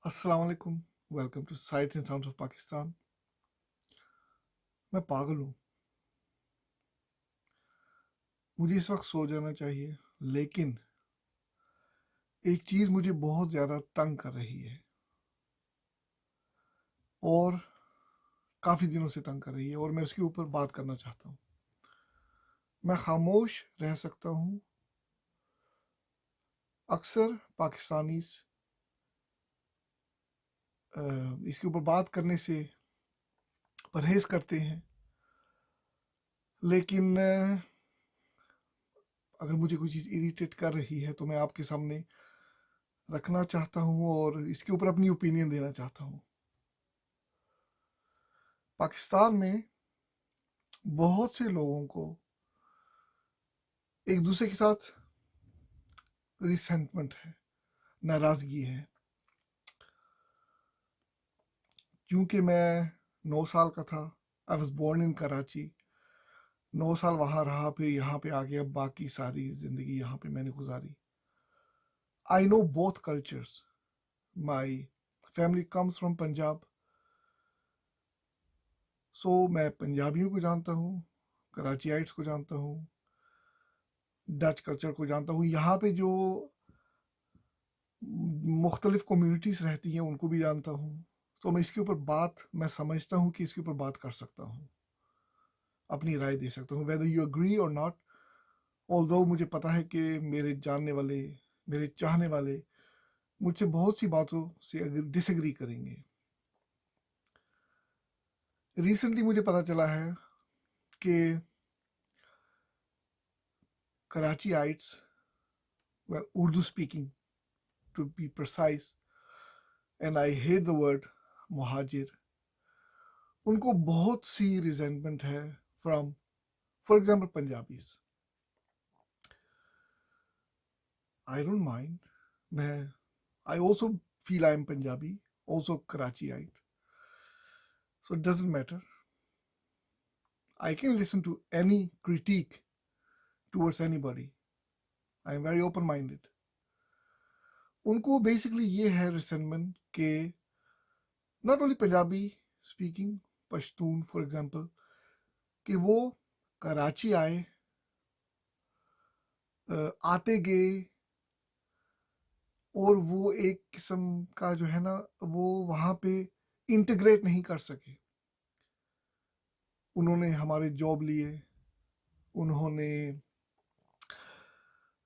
अस्सलाम वालेकुम। Welcome to sights and sounds of Pakistan. मैं पागल हूँ। मुझे इस वक्त सो जाना चाहिए, लेकिन एक चीज़ मुझे बहुत ज़्यादा तंग कर रही है और काफ़ी दिनों से तंग कर रही है, और मैं उसके ऊपर बात करना चाहता हूँ। मैं खामोश रह सकता हूँ। अक्सर पाकिस्तानीज इसके ऊपर बात करने से परहेज़ करते हैं, लेकिन अगर मुझे कोई चीज़ इरिटेट कर रही है तो मैं आपके सामने रखना चाहता हूँ और इसके ऊपर अपनी ओपिनियन देना चाहता हूँ। पाकिस्तान में बहुत से लोगों को एक दूसरे के साथ रिसेंटमेंट है, नाराज़गी है। क्योंकि मैं 9 साल का था, I was born in Karachi. 9 साल वहाँ रहा, फिर यहाँ पे आ गया, बाकी सारी ज़िंदगी यहाँ पे मैंने गुजारी। I know both cultures. My family comes from Punjab, so मैं पंजाबियों को जानता हूँ, कराचीइट्स को जानता हूँ, डच कल्चर को जानता हूँ। यहाँ पे जो मुख्तलिफ कम्युनिटीज़ रहती हैं उनको भी जानता हूँ। तो मैं इसके ऊपर मैं समझता हूँ कि इसके ऊपर बात कर सकता हूँ, अपनी राय दे सकता हूँ, वेदर यू एग्री और नॉट। ऑल्दो मुझे पता है कि मेरे जानने वाले, मेरे चाहने वाले मुझसे बहुत सी बातों से डिसएग्री करेंगे। रिसेंटली मुझे पता चला है कि Karachiites, well Urdu speaking to be precise, and I hate the word Muhajir, उनको बहुत सी रिजेंटमेंट है from, for example, Punjabis. I don't mind. मैं I also feel I am Punjabi, also Karachiite, so it doesn't matter. I can listen to any critique towards anybody. I am very open minded. उनको basically ये है resentment के not only Punjabi speaking, Pashtun for example, कि वो कराची आए, आते गए, और वो एक किस्म का जो है ना, वो वहाँ पे इंटीग्रेट नहीं कर सके। उन्होंने हमारे जॉब लिए, उन्होंने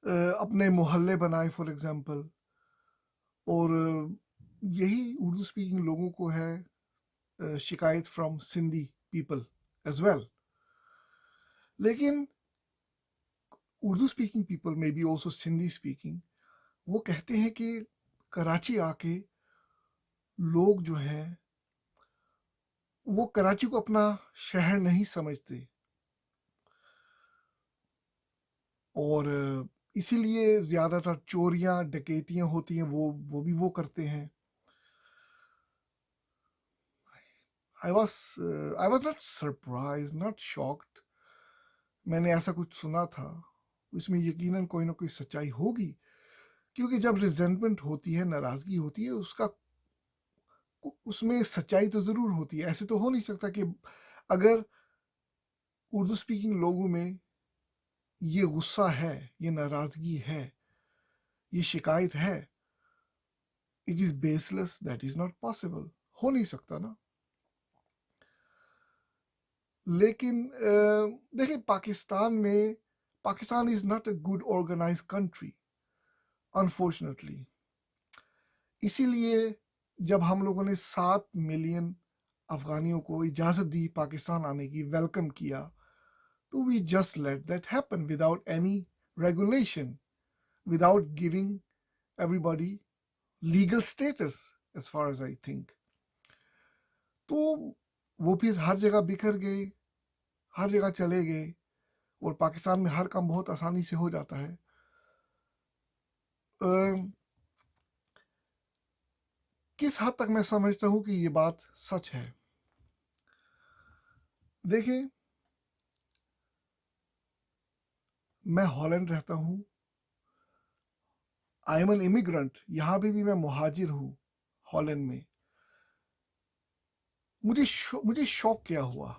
अपने मोहल्ले बनाए फॉर एग्जांपल, और यही उर्दू स्पीकिंग लोगों को है शिकायत from Sindhi people as well. लेकिन उर्दू स्पीकिंग पीपल में बी ऑल्सो सिंधी स्पीकिंग, वो कहते हैं कि कराची आके लोग जो हैं वो कराची को अपना शहर नहीं समझते, और इसीलिए ज़्यादातर चोरियां डकैतियां होती हैं, वो करते हैं। I was not surprise, not shocked. मैंने ऐसा कुछ सुना था, उसमें यकीनन कोई ना कोई सच्चाई होगी, क्योंकि जब रिजेंटमेंट होती है, नाराज़गी होती है, उसमें सच्चाई तो ज़रूर होती है। ऐसे तो हो नहीं सकता कि अगर उर्दू स्पीकिंग लोगों में ये गुस्सा है, ये नाराज़गी है, ये शिकायत है, it is baseless, that is not possible. हो नहीं सकता ना। लेकिन देखिए, Pakistan is not a good organise country, unfortunately. इसीलिए जब हम लोगों ने 7 मिलियन अफगानियों को इजाज़त दी पाकिस्तान आने की, वेलकम किया, तो we just let that happen without any regulation, without giving everybody legal status, as far as I think. तो वो फिर हर जगह बिखर गए, हर जगह चले गए, और पाकिस्तान में हर काम बहुत आसानी से हो जाता है। किस हद तक मैं समझता हूँ कि ये बात सच है? देखिए, मैं हॉलैंड रहता हूँ, आई एम एन इमिग्रेंट, यहाँ पे भी मैं मुहाजिर हूँ, हॉलैंड में, मुझे शौक क्या हुआ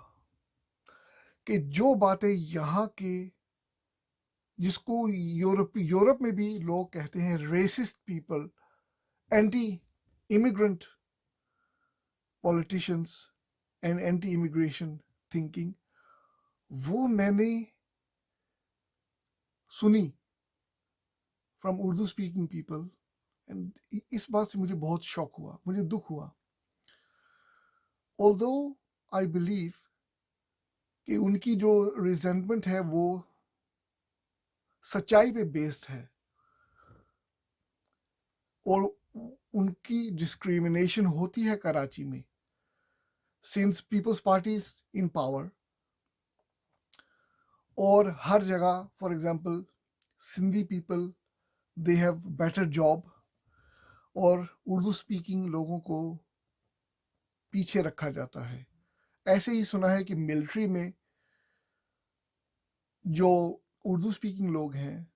कि जो बातें यहाँ के, जिसको यूरोप में भी लोग कहते हैं racist people, anti immigrant politicians and anti immigration thinking, वो मैंने सुनी from Urdu speaking people, and इस बात से मुझे बहुत शौक हुआ, मुझे दुख हुआ। ऑल्दो आई बिलीव कि उनकी जो रिजेंटमेंट है वो सच्चाई पे बेस्ड है, और उनकी डिस्क्रिमिनेशन होती है कराची में since People's Party's in power, और हर जगह for example Sindhi people they have better job, और उर्दू स्पीकिंग लोगों को पीछे रखा जाता है। ऐसे ही सुना है कि मिलिट्री में जो उर्दू स्पीकिंग लोग हैं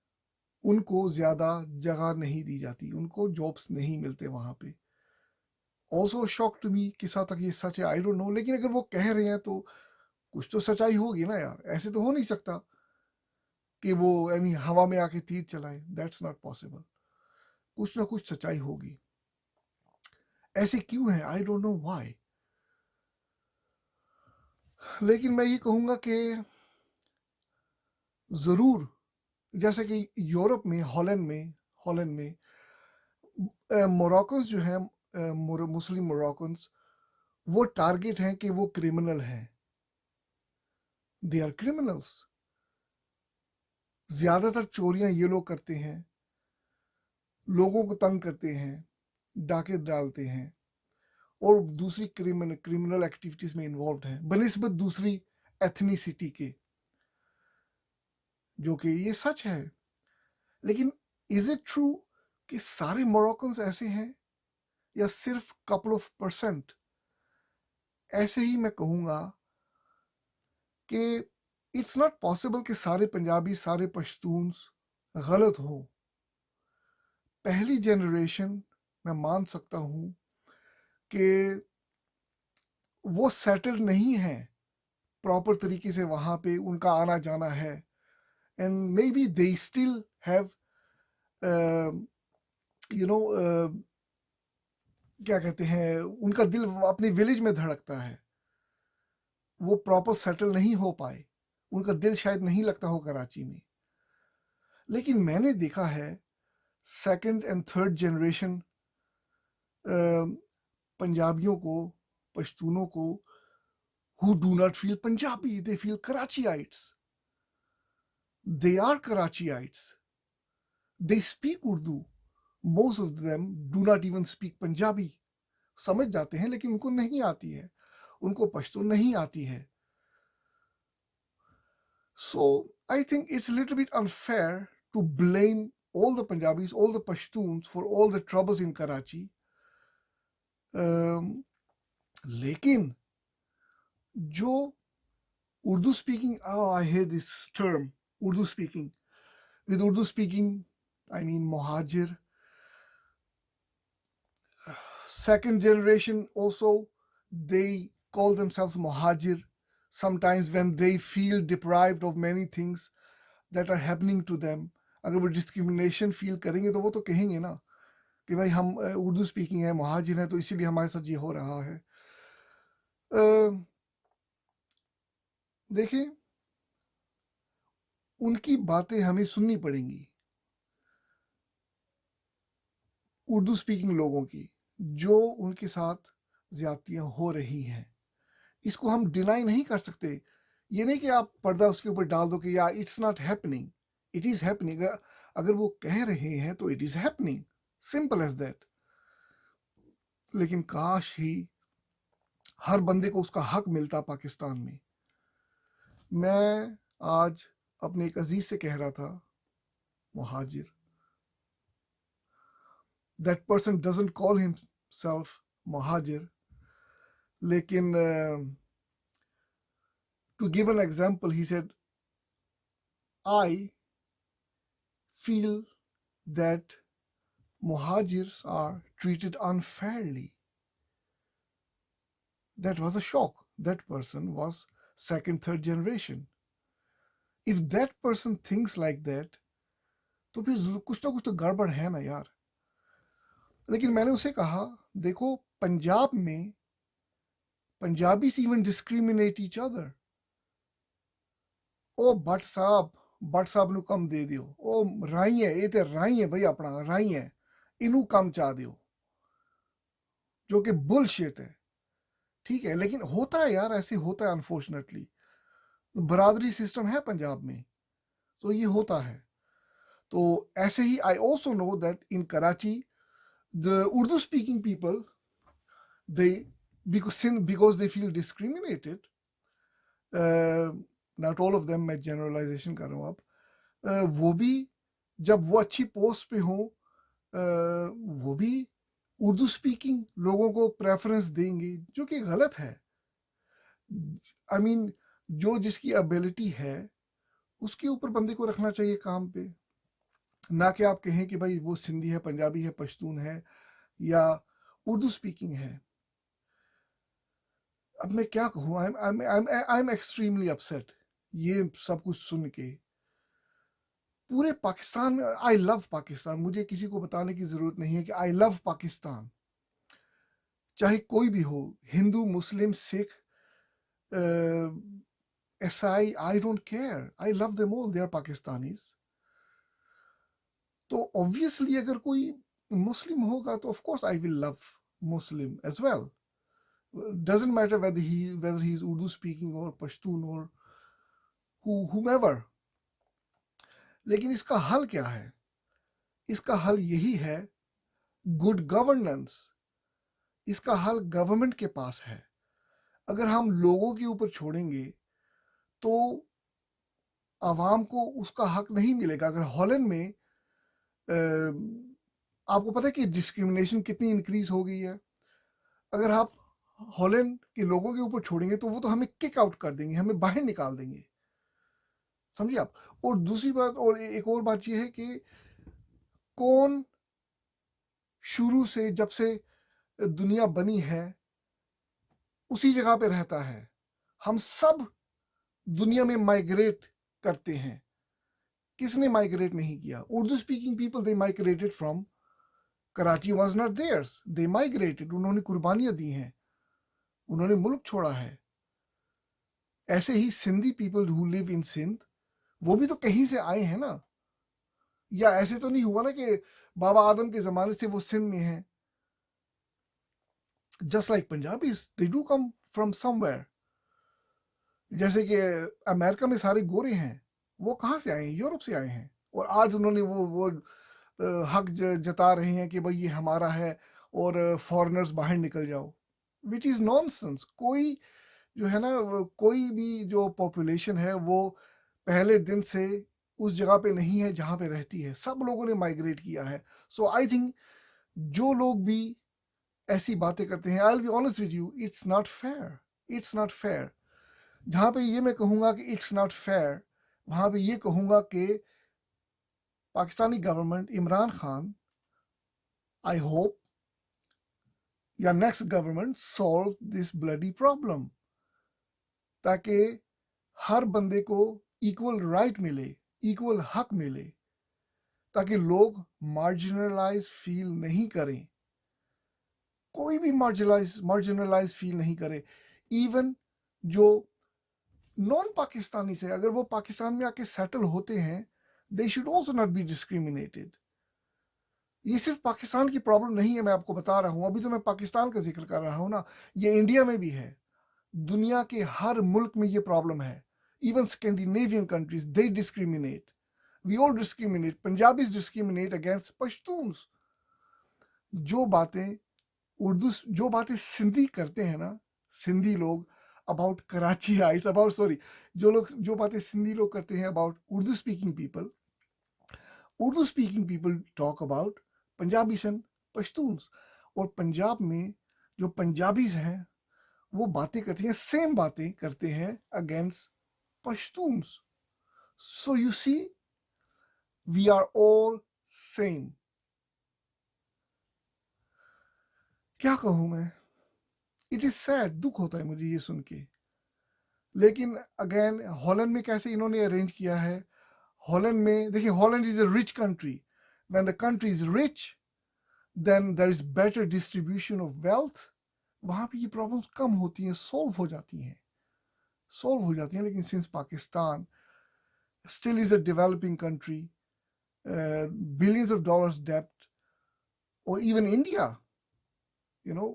उनको ज़्यादा जगह नहीं दी जाती, उनको जॉब्स नहीं मिलते वहाँ पे। ऑल्सो शॉक टू मी कि साथ तक ये सच है, आई डोंट नो, लेकिन अगर वो कह रहे हैं तो कुछ तो सच्चाई होगी ना यार, ऐसे तो हो नहीं सकता कि वो यानी हवा में आके तीर चलाएं, दैट्स नॉट पॉसिबल, कुछ ना कुछ सच्चाई होगी। ऐसे क्यों है, आई डोंट नो व्हाई। लेकिन मैं ये कहूँगा कि ज़रूर, जैसे कि यूरोप में, हॉलैंड में मोरक्कन्स जो हैं, मुस्लिम मोरक्कन्स, वो टारगेट हैं कि वो क्रिमिनल हैं, दे आर क्रिमिनल्स। ज़्यादातर चोरियां ये लोग करते हैं, लोगों को तंग करते हैं, डाके डालते हैं, और दूसरी क्रिमिनल एक्टिविटीज में इन्वॉल्व हैं बनिस्बत दूसरी एथनिसिटी के, जो कि ये सच है। लेकिन इज इट ट्रू कि सारे मोरक्कन्स ऐसे हैं, या सिर्फ कपल ऑफ परसेंट? ऐसे ही मैं कहूँगा कि इट्स नॉट पॉसिबल कि सारे पंजाबी, सारे पश्तून्स गलत हो। पहली जनरेशन मैं मान सकता हूँ कि वो सेटल्ड नहीं है प्रॉपर तरीके से, वहाँ पे उनका आना जाना है, and may be they still have you know क्या कहते हैं, उनका दिल अपने विलेज में धड़कता है, वो प्रॉपर सेटल नहीं हो पाए, उनका दिल शायद नहीं लगता हो कराची में। लेकिन मैंने देखा है सेकंड एंड थर्ड जनरेशन पंजाबियों को, पश्तूनों को, who do not feel Punjabi, they feel Karachiites. They are Karachiites. They speak Urdu. Most of them do not even speak Punjabi. समझ जाते हैं लेकिन उनको नहीं आती है, उनको पश्तो नहीं आती है। So I think it's a little bit unfair to blame all the Punjabis, all the Pashtuns for all the troubles in Karachi. लेकिन जो Urdu speaking, oh, I hear this term, Urdu speaking. With Urdu speaking, I mean Mohajir. Second generation also, they call themselves Mohajir. Sometimes when they feel deprived of many things that are happening to them, अगर वो discrimination feel करेंगे तो वो तो कहेंगे ना कि भाई हम उर्दू स्पीकिंग है, महाजिर हैं, तो इसीलिए हमारे साथ ये हो रहा है। देखिए, उनकी बातें हमें सुननी पड़ेंगी, उर्दू स्पीकिंग लोगों की, जो उनके साथ ज्यादतियां हो रही हैं। इसको हम डिनाई नहीं कर सकते। ये नहीं कि आप पर्दा उसके ऊपर डाल दो कि या it's not happening, it is happening. अगर वो कह रहे हैं तो it is happening, simple as that. लेकिन काश ही हर बंदे को उसका हक मिलता पाकिस्तान में। मैं आज अपने एक अजीज से कह रहा था, Muhajir, that person doesn't call himself Muhajir, लेकिन to give an example, he said, I feel that Muhajirs are treated unfairly. That was a shock. That person was second, third generation. If that person thinks like that, तो फिर कुछ ना कुछ तो गड़बड़ है ना यार. लेकिन मैंने उसे कहा, देखो पंजाब में Punjabis even discriminate each other. ओ भट्ट साहब ਨੂੰ ਕੰਮ ਦੇ ਦਿਓ. ਉਹ ਰਾਈ ਹੈ, ਇਹ ਤੇ ਰਾਈ ਹੈ ਬਈ, ਆਪਣਾ ਰਾਈ ਹੈ, ਇਹਨੂੰ ਕੰਮ ਚਾਹ ਦਿਓ, जो कि बुलशिट है. ठीक है, लेकिन होता है यार, ऐसे होता है अनफॉर्चुनेटली. बरादरी सिस्टम है पंजाब में, तो ये होता है. तो ऐसे ही I also know that in Karachi the Urdu speaking people, they because they feel discriminated, not all of them, मैं जनरलाइजेशन कर रहा हूँ अब, वो भी जब वो अच्छी पोस्ट पे हों, वो भी उर्दू स्पीकिंग लोगों को प्रेफरेंस देंगे, जो कि गलत है. आई मीन जो जिसकी एबिलिटी है उसके ऊपर बंदे को रखना चाहिए काम पे, ना कि आप कहें कि भाई वो सिंधी है, पंजाबी है, पश्तून है या उर्दू स्पीकिंग है. अब मैं क्या कहूँ, आई एम एक्सट्रीमली अपसेट ये सब कुछ सुन के. पूरे पाकिस्तान में आई लव पाकिस्तान, मुझे किसी को बताने की ज़रूरत नहीं है कि आई लव पाकिस्तान. चाहे कोई भी हो, हिंदू, मुस्लिम, सिख, ईसाई, I don't care, I love them all, they are Pakistanis. तो ऑब्वियसली अगर कोई मुस्लिम होगा तो of course I will love Muslim as well. Doesn't matter whether he is Urdu speaking or Pashtun or whomever. लेकिन इसका हल क्या है? इसका हल यही है, गुड गवर्नेंस. इसका हल गवर्नमेंट के पास है. अगर हम लोगों के ऊपर छोड़ेंगे तो आवाम को उसका हक नहीं मिलेगा. अगर हॉलैंड में आपको पता है कि डिस्क्रिमिनेशन कितनी इंक्रीज हो गई है. अगर आप हॉलैंड के लोगों के ऊपर छोड़ेंगे तो वो तो हमें किक आउट कर देंगे, हमें बाहर निकाल देंगे, समझिए आप. और दूसरी बात, और एक और बात ये है कि कौन शुरू से, जब से दुनिया बनी है, उसी जगह पे रहता है. हम सब दुनिया में माइग्रेट करते हैं. किसने माइग्रेट नहीं किया? Urdu speaking people, they migrated from Karachi, was not theirs, they migrated. उन्होंने कुर्बानियां दी हैं, उन्होंने मुल्क छोड़ा है. ऐसे ही Sindhi people who live in Sindh, वो भी तो कहीं से आए हैं ना. या ऐसे तो नहीं हुआ ना कि बाबा आदम के ज़माने से वो सिंध में हैं. Just like Punjabis, they do come from somewhere. जैसे कि अमेरिका में सारे गोरे हैं, वो कहाँ से आए हैं? यूरोप से आए हैं. और आज उन्होंने वो हक जता रहे हैं कि भाई ये हमारा है और फॉरेनर्स बाहर निकल जाओ, विच इज़ नॉनसेंस. कोई जो है ना, कोई भी जो पॉपुलेशन है वो पहले दिन से उस जगह पे नहीं है जहाँ पे रहती है. सब लोगों ने माइग्रेट किया है. सो आई थिंक जो लोग भी ऐसी बातें करते हैं, I will be honest with you, it's not fair. It's not fair. जहाँ पे ये मैं कहूँगा कि इट्स नॉट फेयर, वहाँ पे ये कहूँगा कि Pakistani government, Imran Khan, I hope या next government solve this bloody problem, ताकि हर बंदे को इक्वल राइट मिले, इक्वल हक मिले, ताकि लोग मार्जिनलाइज फील नहीं करें. कोई भी मार्जिनलाइज फील नहीं करे. इवन जो नॉन पाकिस्तानी से, अगर वो पाकिस्तान में आके सेटल होते हैं, they should also not be discriminated. ये सिर्फ पाकिस्तान की प्रॉब्लम नहीं है, मैं आपको बता रहा हूँ. अभी तो मैं पाकिस्तान का जिक्र कर रहा हूँ ना, ये इंडिया में भी है. दुनिया के हर मुल्क में ये प्रॉब्लम है. Even Scandinavian countries, they discriminate. We all discriminate. Punjabis discriminate against Pashtuns. जो बातें सिंधी करते हैं ना, सिंधी लोग about Karachiites, जो बातें सिंधी लोग करते हैं about Urdu speaking people talk about Punjabis and Pashtuns. और पंजाब में जो पंजाबीज हैं वो बातें करती हैं, सेम बातें करते हैं against Pashtuns. So you see, we are all same. क्या कहूँ मैं, इट इज़ सैड, दुख होता है मुझे ये सुन के। लेकिन अगेन हॉलैंड में कैसे इन्होंने अरेंज किया है, हॉलैंड में देखिए, Holland is a rich country, when the country is rich then there is better distribution of wealth, वहाँ पे ये प्रॉब्लम्स कम होती हैं, सॉल्व हो जाती हैं। लेकिन since Pakistan still is a developing country, billions of dollars debt, or even India, you know,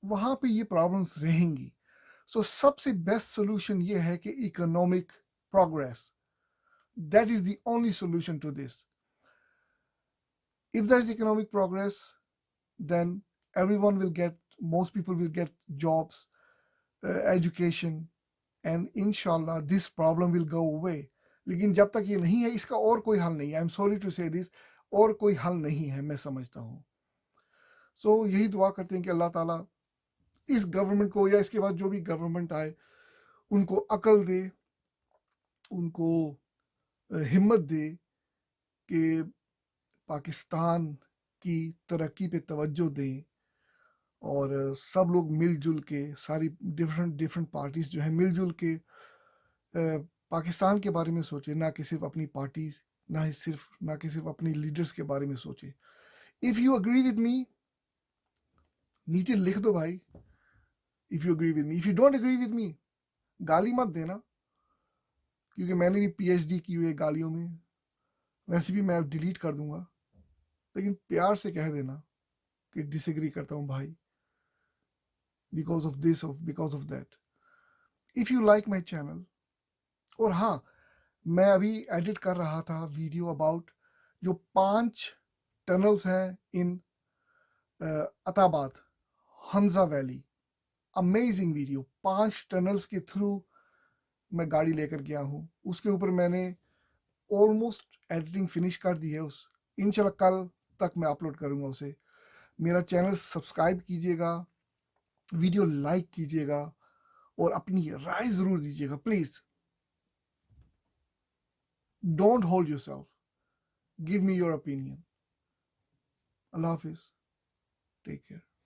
वहाँ पे ये प्रॉब्लम्स रहेंगी। सो सबसे बेस्ट सोल्यूशन ये है कि economic progress, that is the only solution to this. If there is economic progress then everyone will get, most people will get jobs, education, and inshallah this problem will go away. लेकिन जब तक ये नहीं है, इसका और कोई हल नहीं है। आई एम सॉरी टू से दिस, और कोई हल नहीं है, मैं समझता हूँ। सो यही दुआ करते हैं कि अल्लाह ताला इस गवर्नमेंट को, या इसके बाद जो भी गवर्नमेंट आए, उनको अकल दे, उनको हिम्मत दे कि पाकिस्तान की तरक्की पे तवज्जो दें, और सब लोग मिलजुल के, सारी डिफरेंट पार्टीज जो है मिलजुल के पाकिस्तान के बारे में सोचे, ना कि सिर्फ अपनी पार्टी, ना कि सिर्फ अपनी लीडर्स के बारे में सोचे। If you agree with me, नीचे लिख दो भाई, if you agree with me. If you don't agree with me, गाली मत देना, क्योंकि मैंने भी पीएचडी की हुई है गालियों में, वैसे भी मैं डिलीट कर दूंगा। लेकिन प्यार से कह देना कि डिसएग्री करता हूँ भाई, because of this, because of that. If you like my channel, और हाँ, मैं अभी एडिट कर रहा था वीडियो अबाउट जो 5 टनल्स हैं इन Attabad, Hunza valley. Amazing video, 5 tunnels के थ्रू मैं गाड़ी लेकर गया हूँ। उसके ऊपर मैंने ऑलमोस्ट एडिटिंग फिनिश कर दी है। उस इंशाल्लाह कल तक मैं अपलोड करूँगा उसे। मेरा चैनल सब्सक्राइब कीजिएगा, वीडियो लाइक कीजिएगा, और अपनी राय ज़रूर दीजिएगा please. Don't hold yourself. Give me your opinion. Allah Hafiz. Take care.